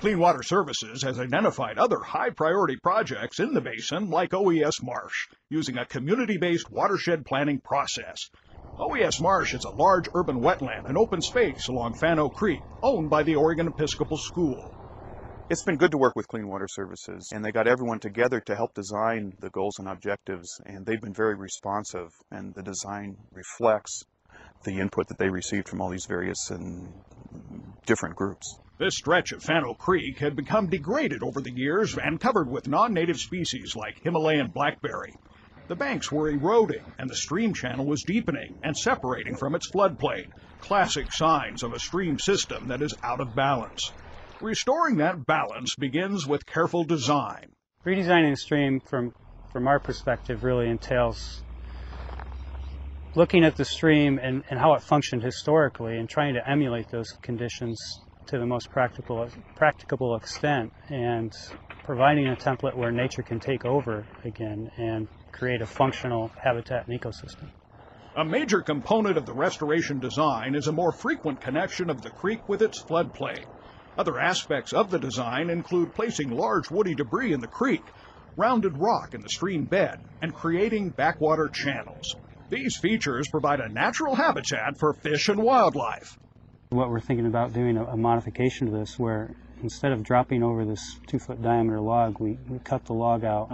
Clean Water Services has identified other high-priority projects in the basin like OES Marsh, using a community-based watershed planning process. OES Marsh is a large urban wetland and open space along Fano Creek, owned by the Oregon Episcopal School. It's been good to work with Clean Water Services, and they got everyone together to help design the goals and objectives, and they've been very responsive, and the design reflects the input that they received from all these various and different groups. This stretch of Fano Creek had become degraded over the years and covered with non-native species like Himalayan blackberry. The banks were eroding, and the stream channel was deepening and separating from its floodplain, classic signs of a stream system that is out of balance. Restoring that balance begins with careful design. Redesigning the stream from our perspective really entails looking at the stream and how it functioned historically and trying to emulate those conditions to the most practicable extent, and providing a template where nature can take over again and create a functional habitat and ecosystem. A major component of the restoration design is a more frequent connection of the creek with its floodplain. Other aspects of the design include placing large woody debris in the creek, rounded rock in the stream bed, and creating backwater channels. These features provide a natural habitat for fish and wildlife. What we're thinking about doing a modification to this, where instead of dropping over this 2-foot diameter log, we cut the log out,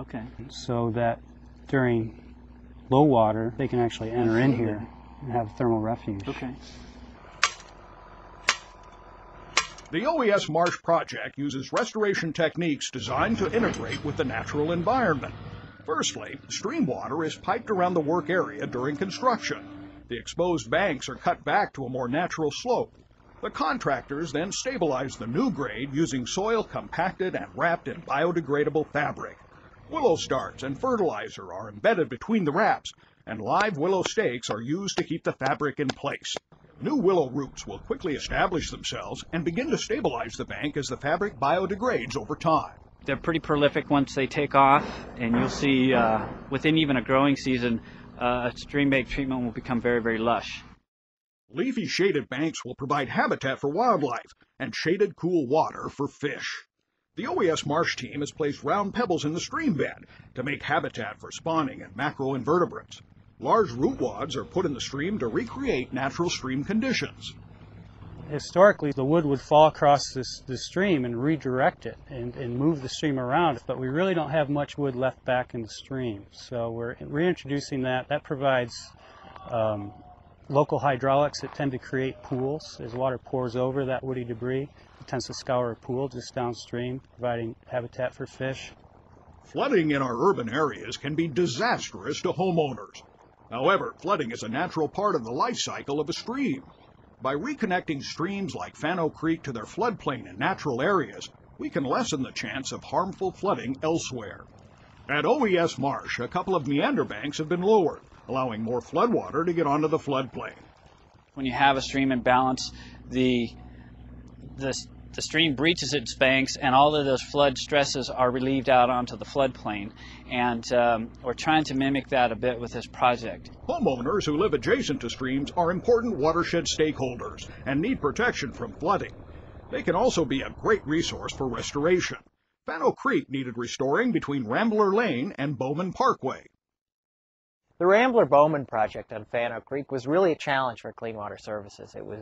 so that during low water they can actually enter in here and have thermal refuge. The OES Marsh project uses restoration techniques designed to integrate with the natural environment. Firstly, stream water is piped around the work area during construction. The exposed banks are cut back to a more natural slope. The contractors then stabilize the new grade using soil compacted and wrapped in biodegradable fabric. Willow starts and fertilizer are embedded between the wraps, and live willow stakes are used to keep the fabric in place. New willow roots will quickly establish themselves and begin to stabilize the bank as the fabric biodegrades over time. They're pretty prolific once they take off, and you'll see within even a growing season, a stream bank treatment will become very, very lush. Leafy shaded banks will provide habitat for wildlife and shaded cool water for fish. The OES Marsh team has placed round pebbles in the stream bed to make habitat for spawning and macroinvertebrates. Large root wads are put in the stream to recreate natural stream conditions. Historically, the wood would fall across the stream and redirect it and move the stream around, but we really don't have much wood left back in the stream. So we're reintroducing that. That provides local hydraulics that tend to create pools. As water pours over that woody debris, it tends to scour a pool just downstream, providing habitat for fish. Flooding in our urban areas can be disastrous to homeowners. However, flooding is a natural part of the life cycle of a stream. By reconnecting streams like Fano Creek to their floodplain in natural areas, we can lessen the chance of harmful flooding elsewhere. At OES Marsh, a couple of meander banks have been lowered, allowing more floodwater to get onto the floodplain. When you have a stream imbalance, the stream breaches its banks, and all of those flood stresses are relieved out onto the floodplain. And we're trying to mimic that a bit with this project. Homeowners who live adjacent to streams are important watershed stakeholders and need protection from flooding. They can also be a great resource for restoration. Fano Creek needed restoring between Rambler Lane and Bowman Parkway. The Rambler-Bowman project on Fano Creek was really a challenge for Clean Water Services. It was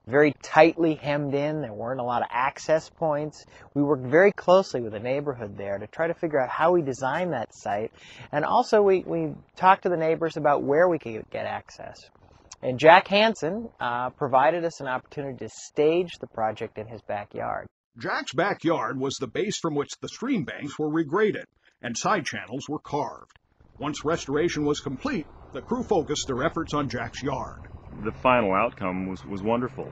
very tightly hemmed in. There weren't a lot of access points. We worked very closely with the neighborhood there to try to figure out how we design that site. And also we talked to the neighbors about where we could get access. And Jack Hansen provided us an opportunity to stage the project in his backyard. Jack's backyard was the base from which the stream banks were regraded and side channels were carved. Once restoration was complete, the crew focused their efforts on Jack's yard. The final outcome was wonderful.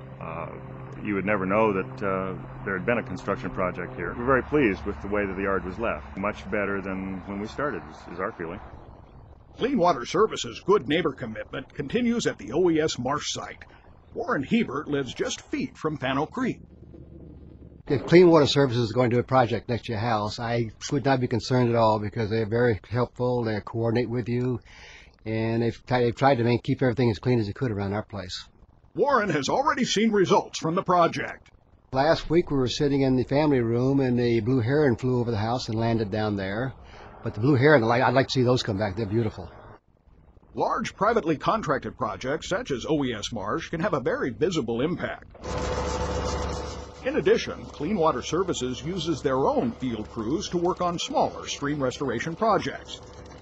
You would never know that there had been a construction project here. We're very pleased with the way that the yard was left. Much better than when we started, is our feeling. Clean Water Services' good neighbor commitment continues at the OES Marsh site. Warren Hebert lives just feet from Fano Creek. If Clean Water Services is going to do a project next to your house, I would not be concerned at all because they're very helpful. They coordinate with you, and they've tried to keep everything as clean as they could around our place. Warren has already seen results from the project. Last week we were sitting in the family room and the blue heron flew over the house and landed down there. But the blue heron, I'd like to see those come back. They're beautiful. Large privately contracted projects such as OES Marsh can have a very visible impact. In addition, Clean Water Services uses their own field crews to work on smaller stream restoration projects.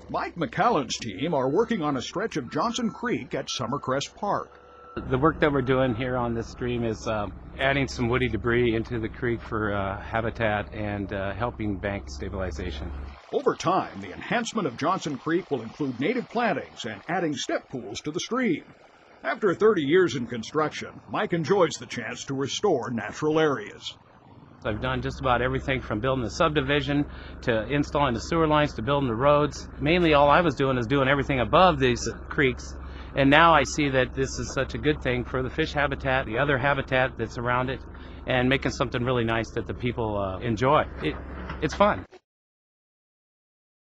Mike McCallan's team are working on a stretch of Johnson Creek at Summercrest Park. The work that we're doing here on this stream is adding some woody debris into the creek for habitat and helping bank stabilization. Over time, the enhancement of Johnson Creek will include native plantings and adding step pools to the stream. After 30 years in construction, Mike enjoys the chance to restore natural areas. I've done just about everything from building the subdivision to installing the sewer lines to building the roads. Mainly all I was doing is doing everything above these creeks. And now I see that this is such a good thing for the fish habitat, the other habitat that's around it, and making something really nice that the people enjoy. It's fun.